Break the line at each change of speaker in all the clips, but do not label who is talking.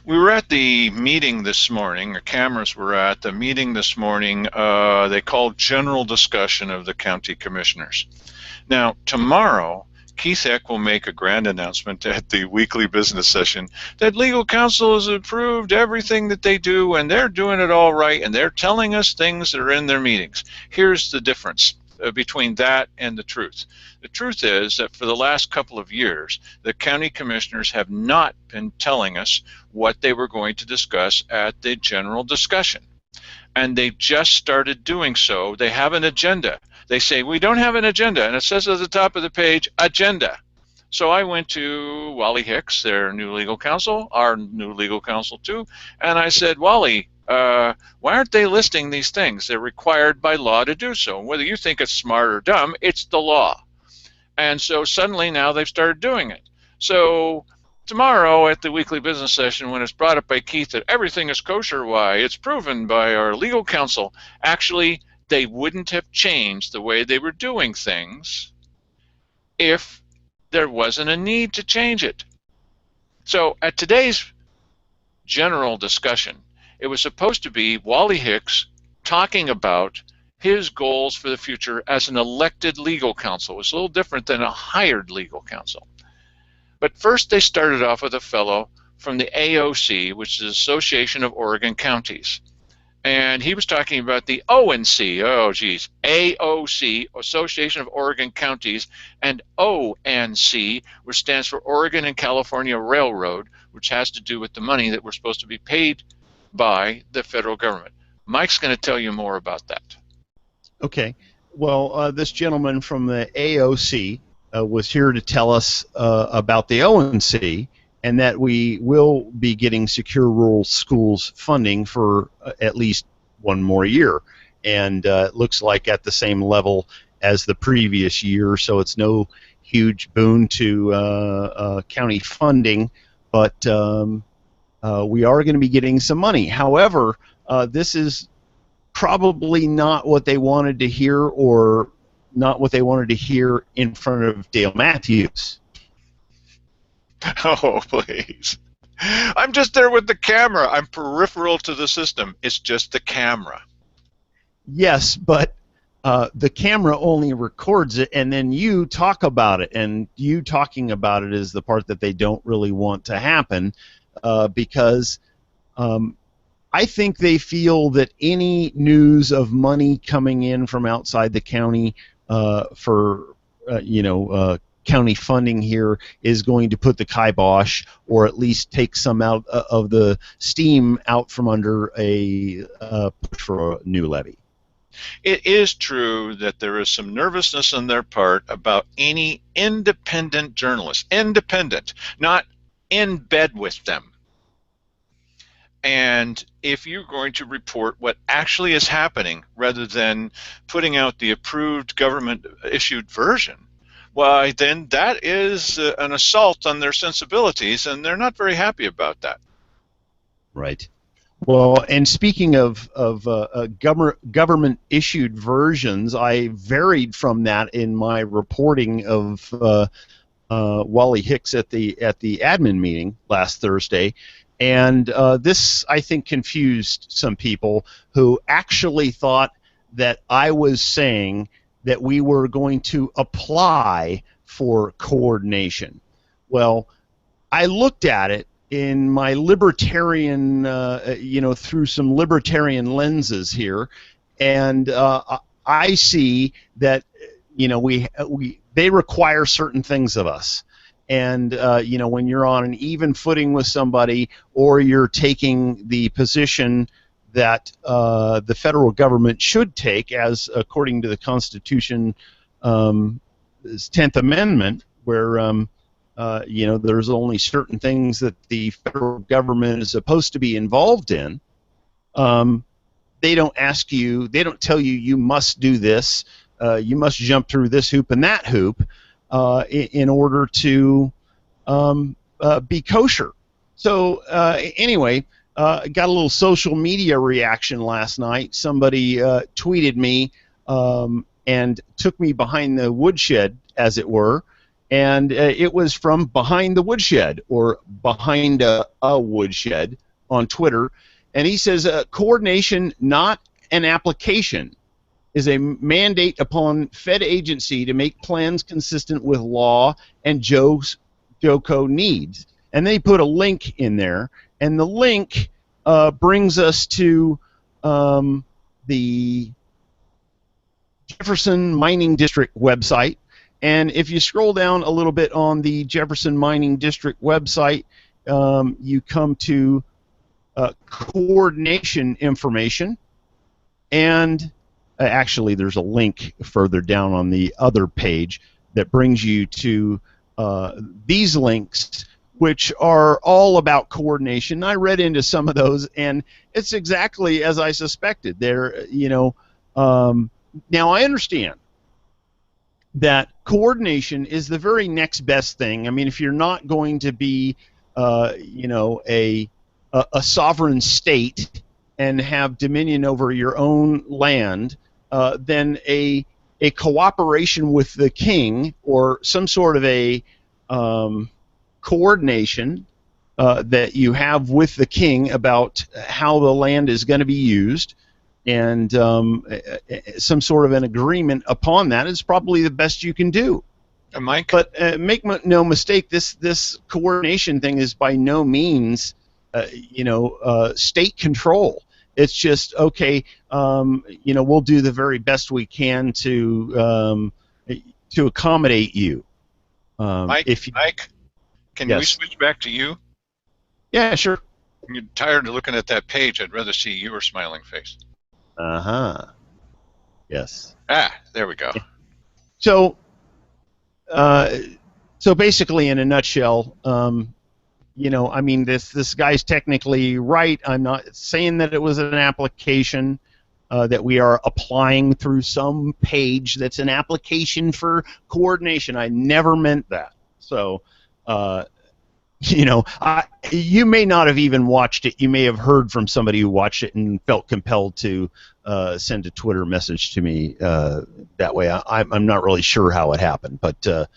We were at the meeting this morning, the cameras were at the meeting this morning, they called general discussion of the county commissioners. Now, tomorrow, Keith Eck will make a grand announcement at the weekly business session that legal counsel has approved everything that they do and they're doing it all right and they're telling us things that are in their meetings. Here's the difference between that and the truth. The truth is that for the last couple of years, the county commissioners have not been telling us what they were going to discuss at the general discussion. And they've just started doing so. They have an agenda. They say, we don't have an agenda, and it says at the top of the page, agenda. So I went to Wally Hicks, their new legal counsel, our new legal counsel too, and I said, Wally, why aren't they listing these things? They're required by law to do so. And whether you think it's smart or dumb, it's the law. And so suddenly now they've started doing it. So tomorrow at the weekly business session, when it's brought up by Keith that everything is kosher, why, it's proven by our legal counsel. Actually, they wouldn't have changed the way they were doing things if there wasn't a need to change it. So at today's general discussion, it was supposed to be Wally Hicks talking about his goals for the future as an elected legal counsel. It was a little different than a hired legal counsel. But first they started off with a fellow from the AOC, which is the Association of Oregon Counties. And he was talking about the ONC, AOC, Association of Oregon Counties, and ONC, which stands for Oregon and California Railroad, which has to do with the money that we're supposed to be paid by the federal government. Mike's going to tell you more about that.
Okay. Well, this gentleman from the AOC was here to tell us about the ONC, and that we will be getting Secure Rural Schools funding for at least one more year. And it looks like at the same level as the previous year, so it's no huge boon to county funding, but we are going to be getting some money. However, this is probably not what they wanted to hear, or not what they wanted to hear in front of Dale Matthews.
Oh, please. I'm just there with the camera. I'm peripheral to the system. It's just the camera.
Yes, but the camera only records it, and then you talk about it, and you talking about it is the part that they don't really want to happen, because I think they feel that any news of money coming in from outside the county for county funding here is going to put the kibosh, or at least take some out of the steam out from under a push for a new levy.
It is true that there is some nervousness on their part about any independent journalist, independent, not in bed with them. And if you're going to report what actually is happening rather than putting out the approved government-issued version, well, then that is an assault on their sensibilities, and they're not very happy about that.
Right. Well, and speaking of government-issued versions, I varied from that in my reporting of Wally Hicks at the admin meeting last Thursday, and this, I think, confused some people who actually thought that I was saying that we were going to apply for coordination. Well, I looked at it in my libertarian, through some libertarian lenses here, and I see that, they require certain things of us. And, when you're on an even footing with somebody, or you're taking the position that the federal government should take, as according to the Constitution, 10th Amendment, where there's only certain things that the federal government is supposed to be involved in. They don't ask you, they don't tell you you must do this, you must jump through this hoop and that hoop in order to be kosher. So anyway, got a little social media reaction last night. Somebody tweeted me and took me behind the woodshed, as it were, and it was from Behind the Woodshed, or Behind a Woodshed on Twitter, and he says coordination, not an application, is a mandate upon Fed agency to make plans consistent with law and JOCO needs. And they put a link in there, and the link brings us to the Jefferson Mining District website. And if you scroll down a little bit on the Jefferson Mining District website, you come to coordination information, and actually there's a link further down on the other page that brings you to these links, which are all about coordination. I read into some of those, and it's exactly as I suspected. There, now I understand that coordination is the very next best thing. I mean, if you're not going to be, a sovereign state and have dominion over your own land, then a cooperation with the king, or some sort of a coordination that you have with the king about how the land is going to be used, and some sort of an agreement upon that is probably the best you can do.
Mike?
But make no mistake, this coordination thing is by no means, state control. It's just, okay, we'll do the very best we can to accommodate you.
Mike, can we switch back to you?
Yeah, sure.
You're tired of looking at that page. I'd rather see your smiling face.
Yes.
There we go.
So basically, in a nutshell, I mean, this guy's technically right. I'm not saying that it was an application that we are applying through some page that's an application for coordination. I never meant that. So, you may not have even watched it. You may have heard from somebody who watched it and felt compelled to send a Twitter message to me that way. I'm not really sure how it happened, but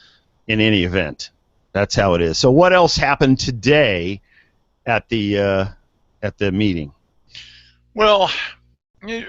in any event, that's how it is. So what else happened today at the meeting?
Well,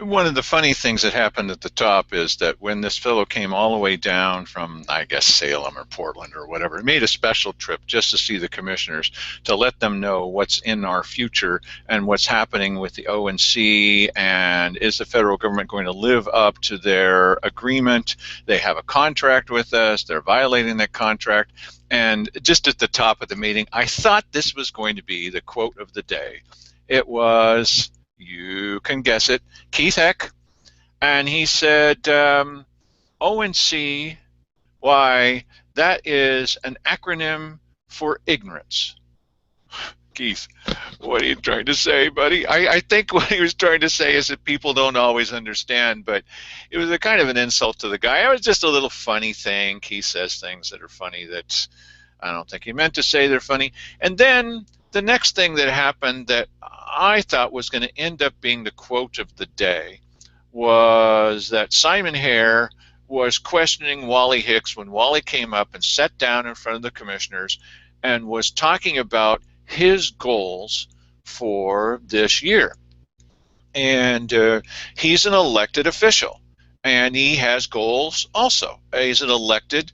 one of the funny things that happened at the top is that when this fellow came all the way down from, I guess, Salem or Portland or whatever, he made a special trip just to see the commissioners, to let them know what's in our future and what's happening with the ONC, and is the federal government going to live up to their agreement? They have a contract with us. They're violating that contract. And just at the top of the meeting, I thought this was going to be the quote of the day. It was, you can guess it, Keith Heck, and he said, ONC, why, that is an acronym for ignorance. Keith, what are you trying to say, buddy? I think what he was trying to say is that people don't always understand, but it was a kind of an insult to the guy. It was just a little funny thing. Keith says things that are funny that I don't think he meant to say they're funny. And then the next thing that happened that I thought was going to end up being the quote of the day was that Simon Hare was questioning Wally Hicks when Wally came up and sat down in front of the commissioners and was talking about his goals for this year. And he's an elected official, and he has goals also. He's an elected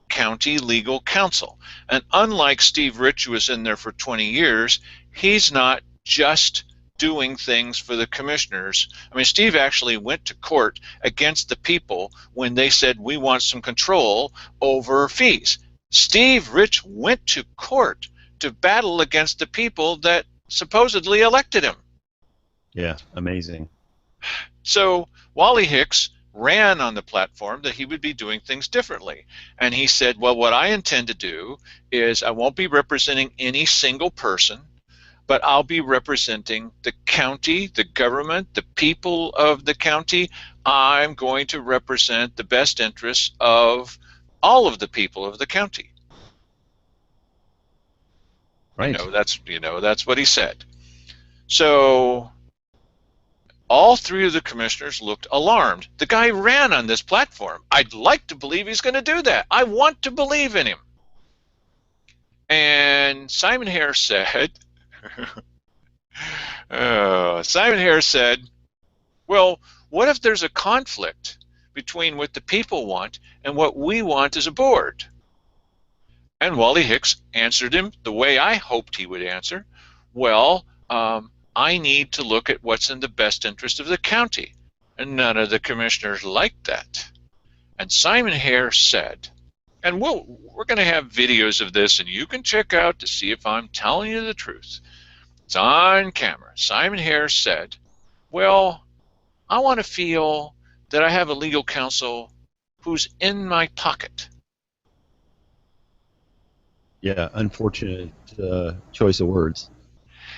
county legal counsel. And unlike Steve Rich, who was in there for 20 years, he's not just doing things for the commissioners. I mean, Steve actually went to court against the people when they said, we want some control over fees. Steve Rich went to court to battle against the people that supposedly elected him.
Yeah, amazing.
So Wally Hicks ran on the platform that he would be doing things differently. And he said, well, what I intend to do is I won't be representing any single person, but I'll be representing the county, the government, the people of the county. I'm going to represent the best interests of all of the people of the county.
Right.
That's what he said. So all three of the commissioners looked alarmed. The guy ran on this platform. I'd like to believe he's going to do that. I want to believe in him. And Simon Hare said, Simon Hare said, well, what if there's a conflict between what the people want and what we want as a board? And Wally Hicks answered him the way I hoped he would answer. Well, I need to look at what's in the best interest of the county. And none of the commissioners liked that. And Simon Hare said, and we're going to have videos of this, and you can check out to see if I'm telling you the truth. It's on camera. Simon Hare said, well, I want to feel that I have a legal counsel who's in my pocket.
Yeah, unfortunate choice of words.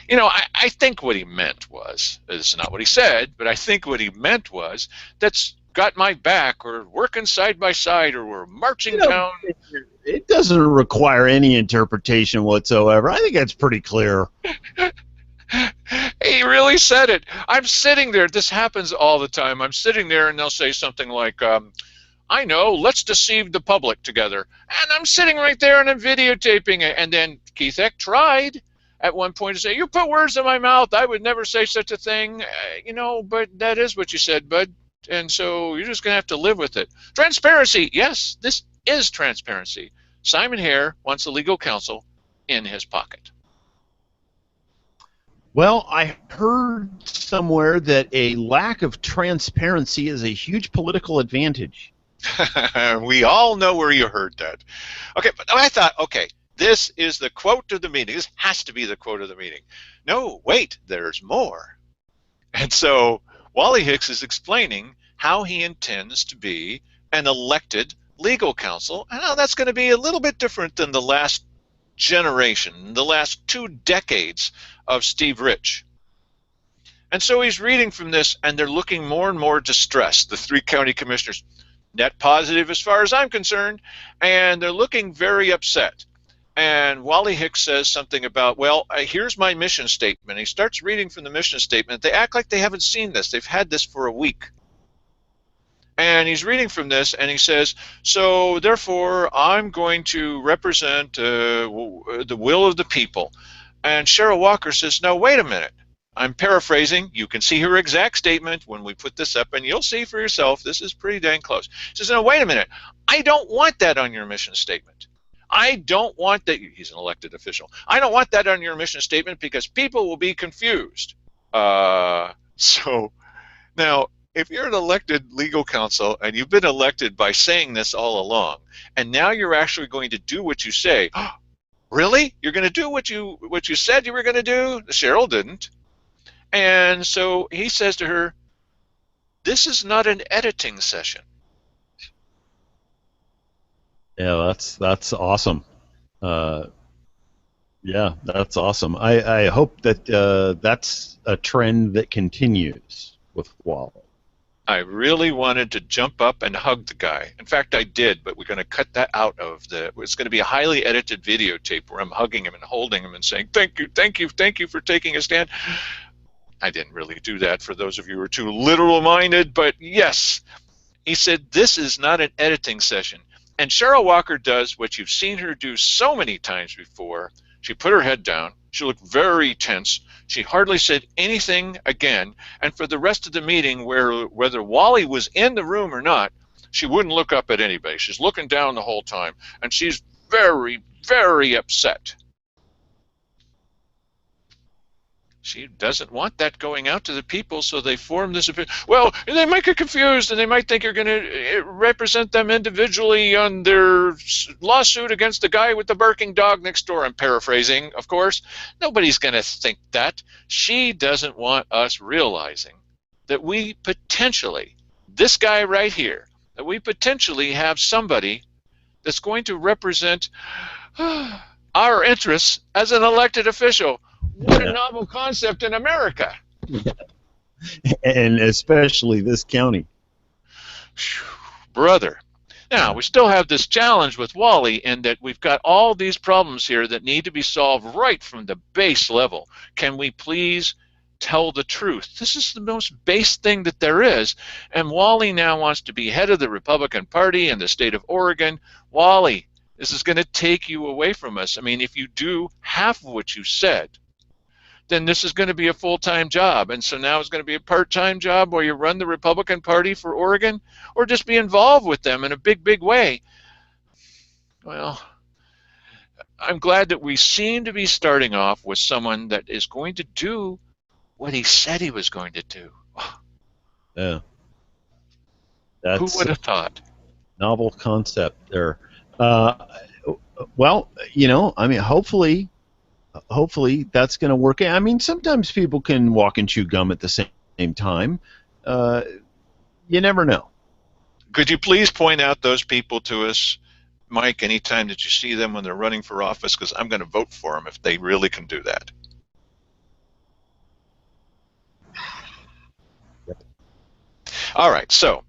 You know, I think what he meant was, it's not what he said, but I think what he meant was, that's got my back, or working side by side, or we're marching down.
It doesn't require any interpretation whatsoever. I think that's pretty clear.
He really said it. I'm sitting there. This happens all the time. I'm sitting there, and they'll say something like, I know, let's deceive the public together. And I'm sitting right there, and I'm videotaping it. And then Keith Eck tried at one point to say, you put words in my mouth. I would never say such a thing. You know, but that is what you said, bud. And so you're just going to have to live with it. Transparency. Yes, this is transparency. Simon Hare wants a legal counsel in his pocket.
Well, I heard somewhere that a lack of transparency is a huge political advantage.
We all know where you heard that. Okay, but I thought, okay, this is the quote of the meeting. This has to be the quote of the meeting. No, wait, there's more. And so Wally Hicks is explaining how he intends to be an elected legal counsel, and how that's going to be a little bit different than the last generation, the last 2 decades of Steve Rich. And so he's reading from this, and they're looking more and more distressed, the 3 county commissioners. Net positive as far as I'm concerned, and they're looking very upset. And Wally Hicks says something about, well, here's my mission statement. He starts reading from the mission statement. They act like they haven't seen this. They've had this for a week. And he's reading from this, and he says, so therefore, I'm going to represent the will of the people. And Cherryl Walker says, no, wait a minute. I'm paraphrasing. You can see her exact statement when we put this up, and you'll see for yourself. This is pretty dang close. He says, no, wait a minute. I don't want that on your mission statement. I don't want that. He's an elected official. I don't want that on your mission statement because people will be confused. So now, if you're an elected legal counsel and you've been elected by saying this all along, and now you're actually going to do what you say, really? You're going to do what you said you were going to do? Cherryl didn't. And so he says to her, this is not an editing session.
Yeah, that's awesome. Yeah, that's awesome. I hope that that's a trend that continues with Wally.
I really wanted to jump up and hug the guy. In fact, I did, but we're going to cut that out of the. It's going to be a highly edited videotape where I'm hugging him and holding him and saying, thank you, thank you, thank you for taking a stand. I didn't really do that for those of you who are too literal-minded, but yes. He said, this is not an editing session. And Cherryl Walker does what you've seen her do so many times before. She put her head down. She looked very tense. She hardly said anything again. And for the rest of the meeting, whether Wally was in the room or not, she wouldn't look up at anybody. She's looking down the whole time. And she's very, very upset. She doesn't want that going out to the people, so they form this opinion. Well, they might get confused, and they might think you're going to represent them individually on their lawsuit against the guy with the barking dog next door. I'm paraphrasing, of course. Nobody's going to think that. She doesn't want us realizing that we potentially, this guy right here, that we potentially have somebody that's going to represent our interests as an elected official. What a novel concept in America.
And especially this county.
Brother. Now, we still have this challenge with Wally in that we've got all these problems here that need to be solved right from the base level. Can we please tell the truth? This is the most base thing that there is. And Wally now wants to be head of the Republican Party in the state of Oregon. Wally, This is going to take you away from us. I mean, if you do half of what you said, then this is going to be a full-time job. And so now it's going to be a part-time job where you run the Republican Party for Oregon, or just be involved with them in a big, big way. Well, I'm glad that we seem to be starting off with someone that is going to do what he said he was going to do.
Yeah.
Who
That's
would have thought?
novel concept there. Well, I mean, hopefully that's going to work. I mean, sometimes people can walk and chew gum at the same time. You never know.
Could you please point out those people to us, Mike, anytime that you see them when they're running for office? Because I'm going to vote for them if they really can do that.
Yep.
All right, so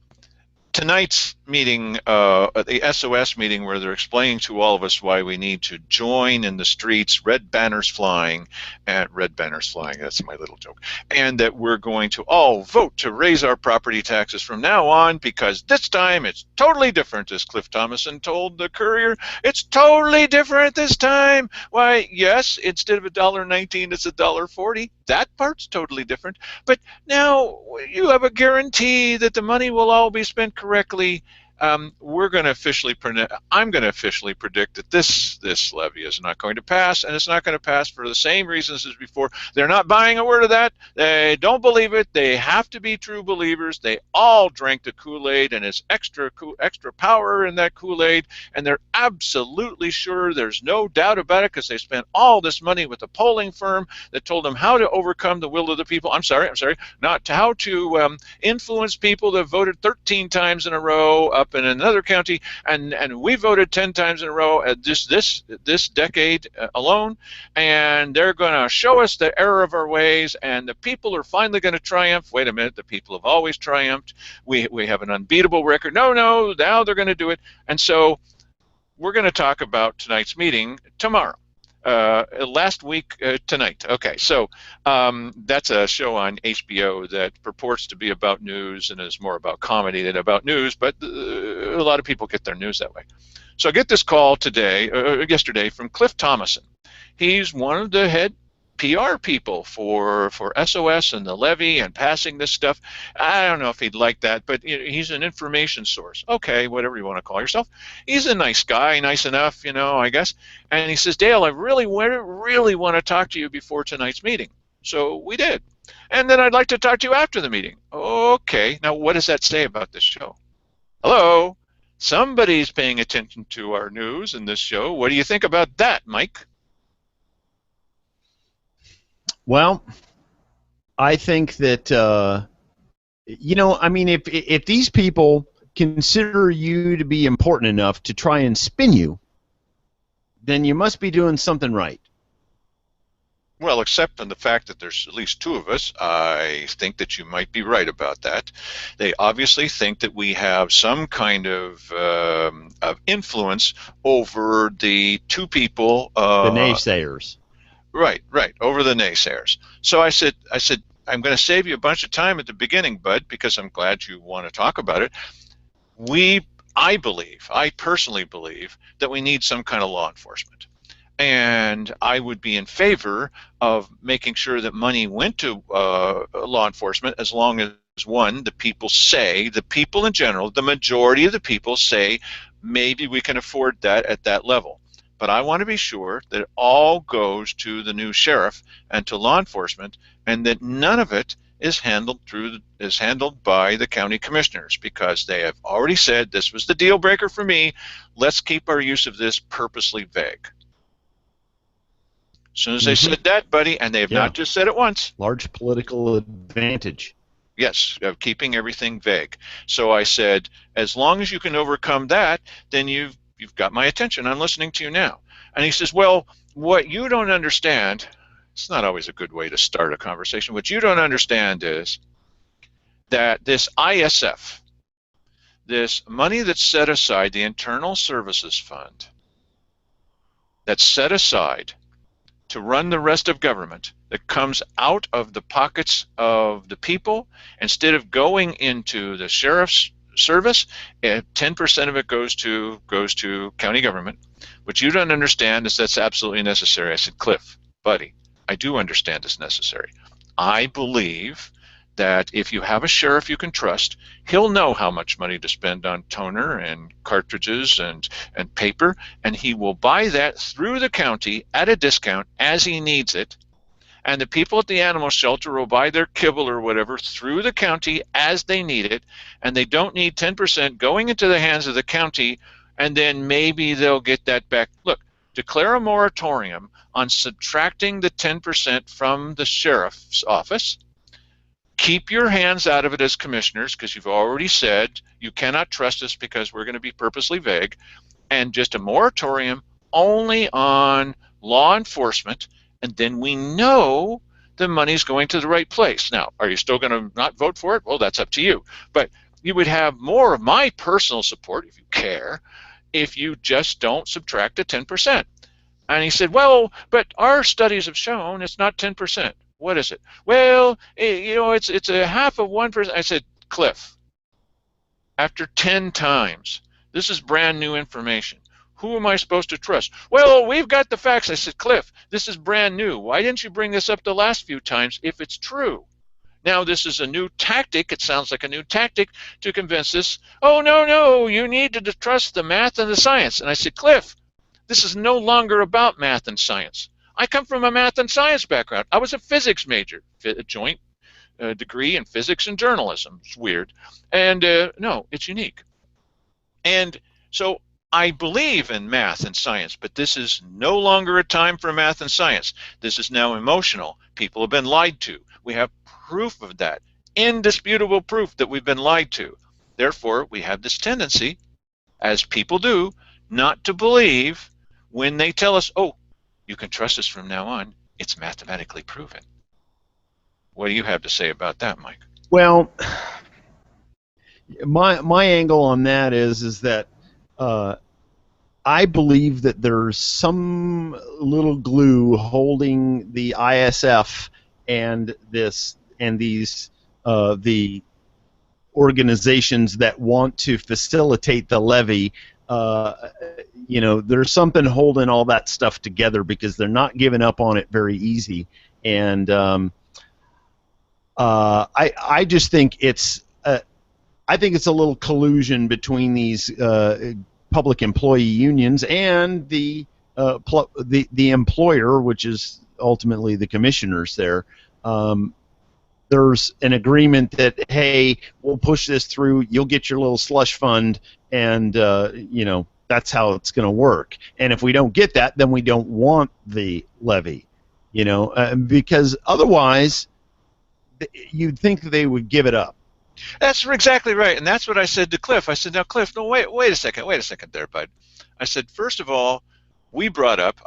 tonight's meeting, the SOS meeting, where they're explaining to all of us why we need to join in the streets, red banners flying, that's my little joke, and that we're going to all vote to raise our property taxes from now on, because this time it's totally different, as Cliff Thomason told the Courier. It's totally different this time. Why, yes, instead of $1.19, it's $1.40. That part's totally different. But now you have a guarantee that the money will all be spent correctly. I'm going to officially predict that this levy is not going to pass, and it's not going to pass for the same reasons as before. They're not buying a word of that. They don't believe it. They have to be true believers. They all drank the Kool-Aid, and it's extra power in that Kool-Aid, and they're absolutely sure, there's no doubt about it, because they spent all this money with a polling firm that told them how to overcome the will of the people. I'm sorry, not how to influence people that voted 13 times in a row up in another county, and we voted 10 times in a row at this decade alone, and they're going to show us the error of our ways, and the people are finally going to triumph. Wait a minute, the people have always triumphed. We have an unbeatable record. No, now they're going to do it. And so we're going to talk about tonight's meeting tomorrow. Last week tonight. Okay, so that's a show on HBO that purports to be about news and is more about comedy than about news, but a lot of people get their news that way. So I get this call yesterday from Cliff Thomason. He's one of the head PR people for SOS and the levy and passing this stuff. I don't know if he'd like that, but he's an information source. Okay, whatever you want to call yourself. He's a nice guy, nice enough, I guess. And he says, Dale, I really want to talk to you before tonight's meeting. So we did. And then I'd like to talk to you after the meeting. Okay, now what does that say about this show? Hello? Somebody's paying attention to our news in this show. What do you think about that, Mike?
Well, I think that, I mean, if these people consider you to be important enough to try and spin you, then you must be doing something right.
Well, except on the fact that there's at least two of us, I think that you might be right about that. They obviously think that we have some kind of influence over the two people.
The naysayers.
Right, over the naysayers. So I said, I'm going to save you a bunch of time at the beginning, bud, because I'm glad you want to talk about it. I personally believe that we need some kind of law enforcement. And I would be in favor of making sure that money went to law enforcement as long as, one, the people in general, the majority of the people say, maybe we can afford that at that level. But I want to be sure that it all goes to the new sheriff and to law enforcement, and that none of it is handled by the county commissioners, because they have already said this was the deal breaker for me. Let's keep our use of this purposely vague. As soon as they said that, buddy, and they have not just said it once.
Large political advantage.
Yes, of keeping everything vague. So I said, as long as you can overcome that, then you've got my attention. I'm listening to you now. And he says, well, what you don't understand, it's not always a good way to start a conversation. What you don't understand is that this ISF, this money that's set aside, the Internal Services Fund, that's set aside to run the rest of government, that comes out of the pockets of the people, instead of going into the sheriff's service, 10% of it goes to county government. What you don't understand is that's absolutely necessary. I said, Cliff, buddy, I do understand it's necessary. I believe that if you have a sheriff you can trust, he'll know how much money to spend on toner and cartridges and paper, and he will buy that through the county at a discount as he needs it. And the people at the animal shelter will buy their kibble or whatever through the county as they need it, and they don't need 10% going into the hands of the county, and then maybe they'll get that back. Look, declare a moratorium on subtracting the 10% from the sheriff's office. Keep your hands out of it as commissioners, because you've already said you cannot trust us because we're going to be purposely vague, and just a moratorium only on law enforcement, and then we know the money's going to the right place. Now, are you still going to not vote for it? Well, that's up to you. But you would have more of my personal support, if you care, if you just don't subtract the 10%. And he said, well, but our studies have shown it's not 10%. What is it? Well, you know, it's a half of 1%. I said, Cliff, after 10 times, this is brand new information. Who am I supposed to trust? Well, we've got the facts. I said, Cliff, this is brand new. Why didn't you bring this up the last few times if it's true? Now, this is a new tactic. It sounds like a new tactic to convince us, oh, no, you need to trust the math and the science. And I said, Cliff, this is no longer about math and science. I come from a math and science background. I was a physics major, a joint degree in physics and journalism. It's weird. And no, it's unique. And so I believe in math and science, but this is no longer a time for math and science. This is now emotional. People have been lied to. We have proof of that, indisputable proof that we've been lied to. Therefore, we have this tendency, as people do, not to believe when they tell us, oh, you can trust us from now on. It's mathematically proven. What do you have to say about that, Mike?
Well, my angle on that is that I believe that there's some little glue holding the ISF and these the organizations that want to facilitate the levy. You know, there's something holding all that stuff together because they're not giving up on it very easy. And I just think it's a little collusion between these public employee unions and the employer, which is ultimately the commissioners there. There's an agreement that, hey, we'll push this through, you'll get your little slush fund, and you know, that's how it's going to work. And if we don't get that, then we don't want the levy, you know, because otherwise you'd think that they would give it up.
That's exactly right, and that's what I said to Cliff. I said, now, Cliff, no, wait a second there, bud. I said, first of all, I brought up,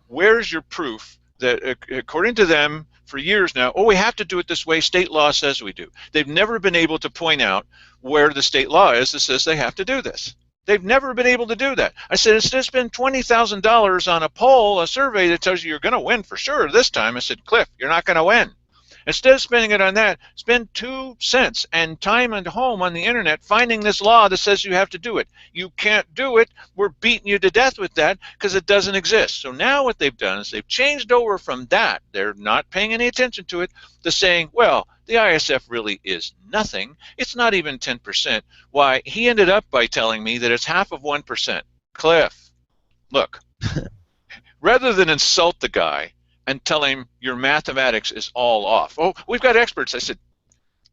where's your proof that, according to them, for years now, oh, we have to do it this way, state law says we do. They've never been able to point out where the state law is that says they have to do this. They've never been able to do that. I said, instead of spending $20,000 on a poll, a survey that tells you you're going to win for sure this time, I said, Cliff, you're not going to win. Instead of spending it on that, spend 2 cents and time at home on the internet finding this law that says you have to do it. You can't do it. We're beating you to death with that because it doesn't exist. So now what they've done is they've changed over from that. They're not paying any attention to it to saying, well, the ISF really is nothing. It's not even 10%. Why, he ended up by telling me that it's half of 1%. Cliff, look, rather than insult the guy and tell him your mathematics is all off. Oh, we've got experts. I said,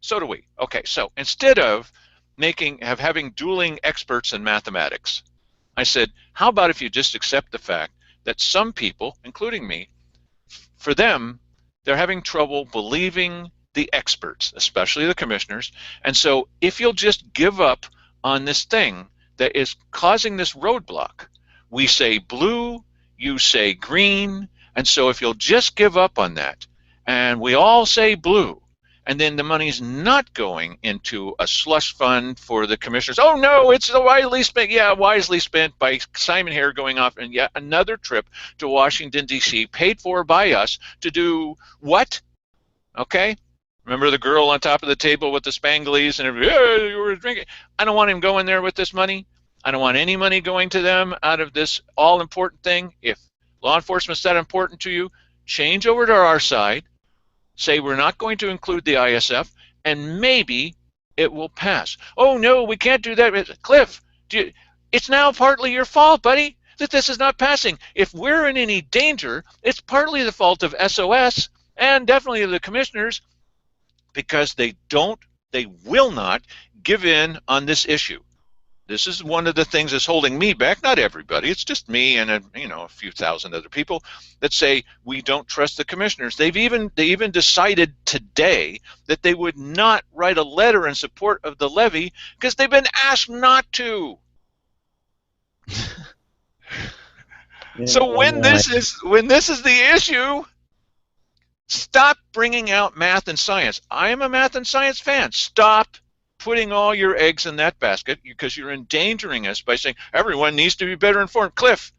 so do we. Okay, so instead of having dueling experts in mathematics, I said, how about if you just accept the fact that some people, including me, for them, they're having trouble believing the experts, especially the commissioners, and so if you'll just give up on this thing that is causing this roadblock, we say blue, you say green, and so if you'll just give up on that, and we all say blue, and then the money's not going into a slush fund for the commissioners. Oh no, it's wisely spent. Yeah, wisely spent by Simon here going off and yet another trip to Washington, D.C., paid for by us to do what? Okay? Remember the girl on top of the table with the Spanglies and everybody, hey, you were drinking. I don't want him going there with this money. I don't want any money going to them out of this all-important thing. If law enforcement's that important to you, change over to our side, say we're not going to include the ISF, and maybe it will pass. Oh, no, we can't do that. Cliff, it's now partly your fault, buddy, that this is not passing. If we're in any danger, it's partly the fault of SOS and definitely of the commissioners, because they will not give in on this issue. This is one of the things that's holding me back. Not everybody. It's just me and a few thousand other people that say we don't trust the commissioners. They even decided today that they would not write a letter in support of the levy because they've been asked not to. So when this is the issue, stop bringing out math and science. I am a math and science fan. Stop putting all your eggs in that basket, because you're endangering us by saying everyone needs to be better informed. Cliff,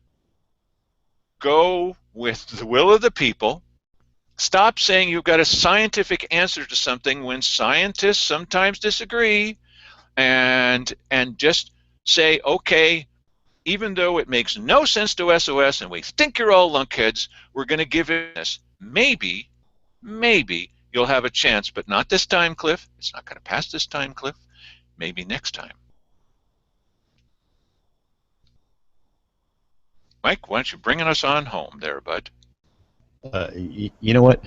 go with the will of the people. Stop saying you've got a scientific answer to something when scientists sometimes disagree, and just say, okay, even though it makes no sense to SOS and we think you're all lunkheads, we're going to give it this. Maybe you'll have a chance, but not this time, Cliff. It's not going to pass this time, Cliff. Maybe next time. Mike, why don't you bring us on home there, bud?
You know what?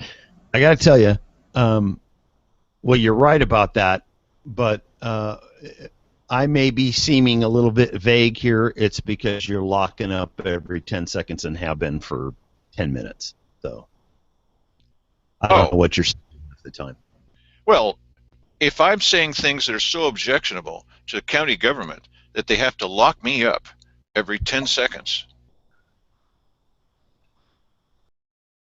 I got to tell you, well, you're right about that, but I may be seeming a little bit vague here. It's because you're locking up every 10 seconds and have been for 10 minutes. So I don't know what you're saying at the time.
Well, if I'm saying things that are so objectionable to the county government that they have to lock me up every 10 seconds,